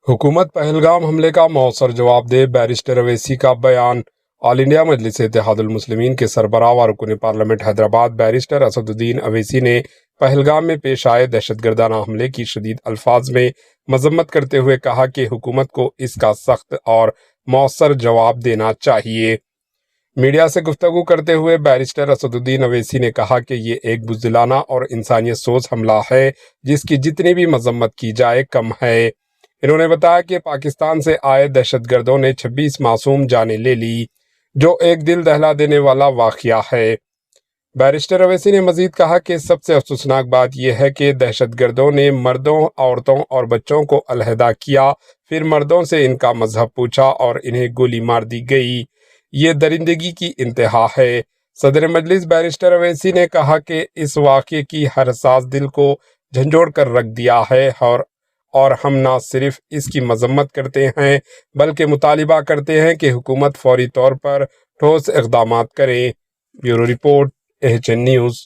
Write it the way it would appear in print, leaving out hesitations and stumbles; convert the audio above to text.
हुकूमत पहलगाम हमले का मौसर जवाब दे, बैरिस्टर अवैसी का बयान। ऑल इंडिया मजलिस इत्तेहादुल मुस्लिमीन के सरबराह व रुकन पार्लियामेंट हैदराबाद बैरिस्टर असदुद्दीन अवैसी ने पहलगाम में पेश आए दहशतगर्दाना हमले की शदीद अल्फाज में मजम्मत करते हुए कहा कि हुकूमत को इसका सख्त और मौसर जवाब देना चाहिए। मीडिया से गुफ्तगू करते हुए बैरिस्टर असदुद्दीन अवैसी ने कहा कि ये एक बुज़दिलाना और इंसानियत सोच हमला है जिसकी जितनी भी मजम्मत की जाए कम है। इन्होंने बताया कि पाकिस्तान से आए दहशतगर्दों ने 26 मासूम जानें ले ली, जो एक दिल दहला देने वाला वाक़या है। बैरिस्टर अवैसी ने मजीद कहा कि सबसे अफसोसनाक बात यह है कि दहशतगर्दों ने मर्दों, औरतों और बच्चों को अलहदा किया, फिर मर्दों से इनका मजहब पूछा और इन्हें गोली मार दी गई। ये दरिंदगी की इंतहा है। सदर मजलिस बैरिस्टर अवैसी ने कहा कि इस वाक़े की हसास दिल को झंझोड़ कर रख दिया है और हम न सिर्फ इसकी मजम्मत करते हैं बल्कि मुतालिबा करते हैं कि हुकूमत फौरी तौर पर ठोस इक़दामात करे। Bureau report, HN news.